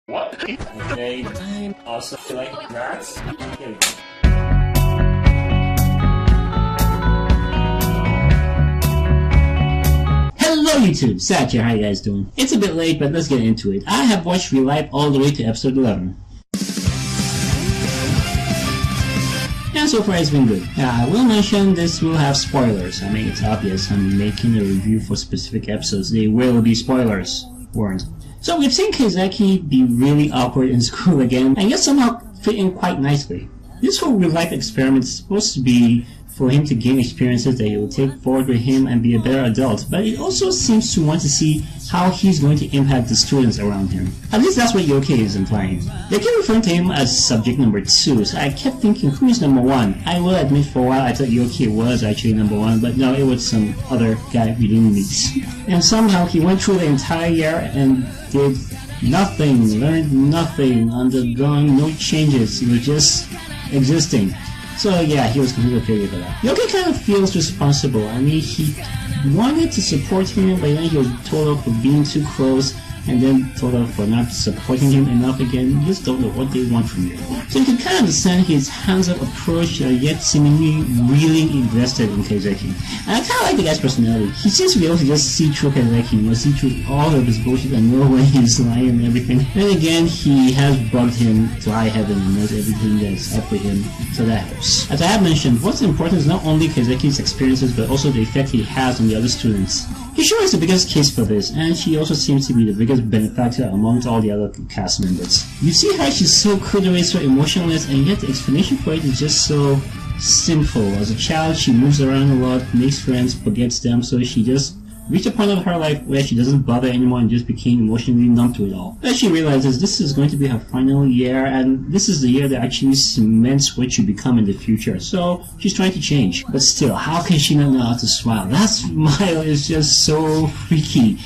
What? Okay, I'm also like that. Here we go. Hello YouTube, Sat here, how you guys doing? It's a bit late, but let's get into it. I have watched ReLIFE all the way to episode 11. And so far it's been good. I will mention this will have spoilers. I mean, it's obvious I'm making a review for specific episodes. They will be spoilers. Warned. So we've seen Kazeki be really awkward in school again, and yet somehow fit in quite nicely. This whole real-life experiment is supposed to be for him to gain experiences that he will take forward with him and be a better adult, but it also seems to want to see how he's going to impact the students around him. At least that's what Yoke is implying. They keep referring to him as subject number 2, so I kept thinking, who is number 1? I will admit for a while I thought Yoke was actually number 1, but no, it was some other guy we didn't meet. And somehow he went through the entire year and did nothing, learned nothing, undergone no changes, he was just existing. So yeah, he was completely okay with that. Yoke kind of feels responsible. I mean, he wanted to support him, but then he was told off for being too close, and then told off for not supporting him enough again. You just don't know what they want from you. So you can kind of understand his hands-up approach, yet seemingly really invested in Kazeki. And I kind of like the guy's personality. He seems to be able to just see through Kazeki, see through all of his bullshit and know when he's lying and everything. Then again, he has bugged him to high heaven and knows everything that's up with him, so that helps. As I have mentioned, what's important is not only Kazeki's experiences, but also the effect he has on the other students. He sure is the biggest case for this, and she also seems to be the biggest benefactor amongst all the other cast members. You see how she's so crude, so emotionless, and yet the explanation for it is just so simple. As a child, she moves around a lot, makes friends, forgets them, so she just reached a point of her life where she doesn't bother anymore and just became emotionally numb to it all. But she realizes this is going to be her final year, and this is the year that actually cements what you become in the future. So she's trying to change. But still, how can she not know how to smile? That smile is just so freaky.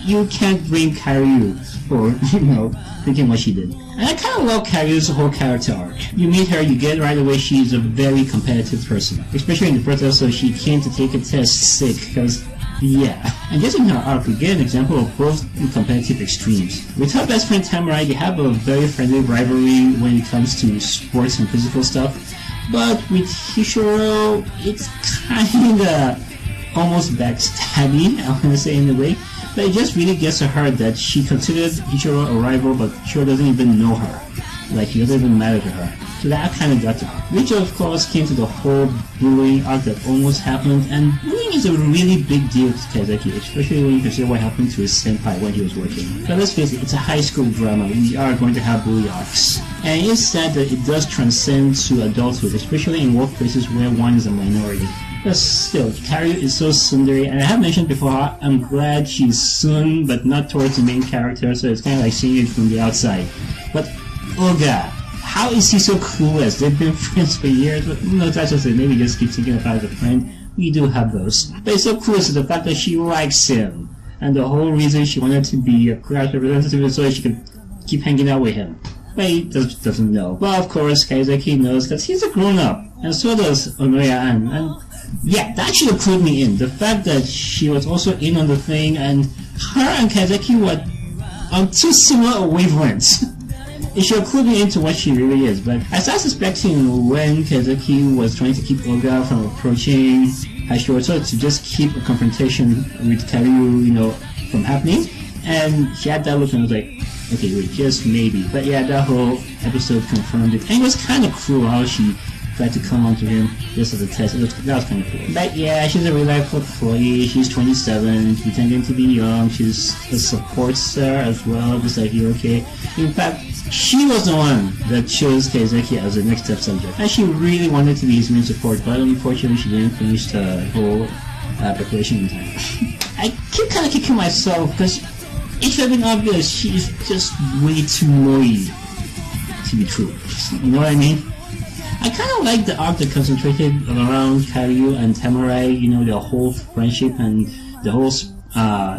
You can't blame Karyu for, thinking what she did. And I kind of love Karyu's whole character arc. You meet her, you get right away she's a very competitive person. Especially in the first episode, she came to take a test sick, because yeah, and just in her arc, we get an example of both competitive extremes. With her best friend Tamurai, they have a very friendly rivalry when it comes to sports and physical stuff. But with Hishiro, it's kinda almost backstabby, I wanna say in a way. But it just really gets to her that she considers Hishiro a rival, but Hishiro doesn't even know her. Like, he doesn't even matter to her. So that kind of got to her. Which of course came to the whole bullying arc that almost happened, and bullying is a really big deal to Kazeki, especially when you consider what happened to his senpai when he was working. But let's face it, it's a high school drama. We are going to have bully arcs. And it is sad that it does transcend to adulthood, especially in workplaces where one is a minority. But still, Karyu is so tsundere, and I have mentioned before, I'm glad she's soon, but not towards the main character, so it's kind of like seeing it from the outside. But Oga, how is he so clueless? They've been friends for years, but that's just it. Maybe just keep thinking about as a friend. We do have those. But it's so clueless to the fact that she likes him. And the whole reason she wanted to be a class representative is so that she could keep hanging out with him. But he doesn't know. Well, of course, Kazeki knows because he's a grown-up. And so does Onoya-an. And yeah, that should have clued me in. The fact that she was also in on the thing, and her and Kazeki were on two similar wavelengths. It should have clued me into what she really is, but I started suspecting when Kazeki was trying to keep Oga from approaching Hashiro to just keep a confrontation with Karyu, from happening, and she had that look and I was like, okay, wait, just maybe. But yeah, that whole episode confirmed it, and it was kind of cruel how she tried to come onto him just as a test. That was kind of cool. But yeah, she's a real-life employee. She's 27, pretending to be young. She's a support star as well, just like Yoke. In fact, she was the one that chose Kazeki as the next step subject. And she really wanted to be his main support, but unfortunately she didn't finish the whole preparation in time. I keep kind of kicking myself because it should have been obvious she's just way too moody to be true. You know what I mean? I kind of like the arc that concentrated around Karyu and Tamurai, their whole friendship and the whole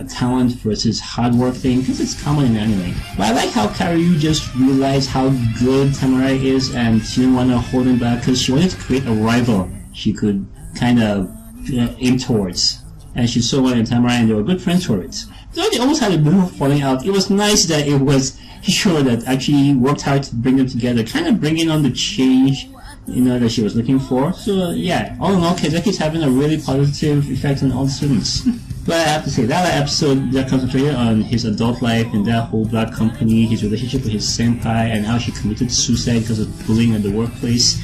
talent versus hard work thing, because it's common in anime. But I like how Karyu just realized how good Tamurai is, and she didn't want to hold him back because she wanted to create a rival she could kind of aim towards. And she so wanted Tamurai, and they were good friends for it. Though they almost had a beautiful falling out, it was nice that it was show that actually worked hard to bring them together, kind of bringing on the change, you know, that she was looking for. So yeah, all in all, Kazeki's having a really positive effect on all the students. But I have to say, that episode that concentrated on his adult life and that whole black company, his relationship with his senpai, and how she committed suicide because of bullying at the workplace,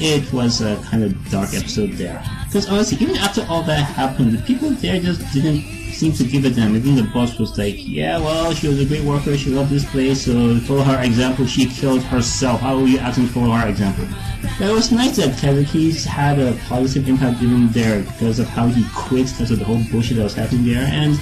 it was a kind of dark episode there. Because honestly, even after all that happened, the people there just didn't seem to give a damn. Even the boss was like, yeah, well, she was a great worker, she loved this place, so follow her example, she killed herself. How will you ask me to follow her example? But it was nice that Kazuki's had a positive impact even there because of how he quit, because of the whole bullshit that was happening there, and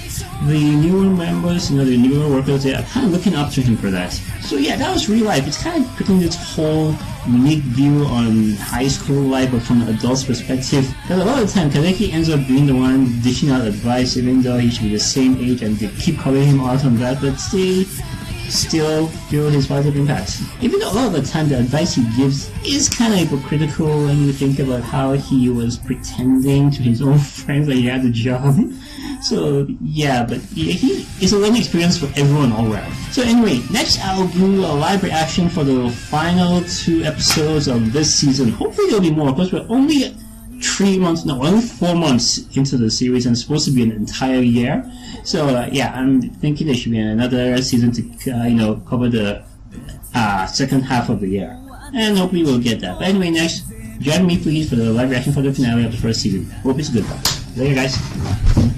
the newer members, you know, the newer workers, they are kind of looking up to him for that. So yeah, that was ReLIFE. It's kind of putting this whole unique view on high school life, but from an adult's perspective. Because a lot of the time, Kazuki ends up being the one dishing out advice, even though he should be the same age, and they keep calling him out on that, but they still feel his positive impact. Even though a lot of the time the advice he gives is kind of hypocritical when you think about how he was pretending to his own friends that he had a job. So yeah, but it's a learning experience for everyone all around. So anyway, next I'll do a live reaction for the final 2 episodes of this season. Hopefully there'll be more, because we're only 4 months into the series, and it's supposed to be an entire year. So yeah, I'm thinking there should be another season to cover the second half of the year, and hopefully we'll get that. But anyway, next, join me please for the live reaction for the finale of the first season. Hope it's good. Later, guys.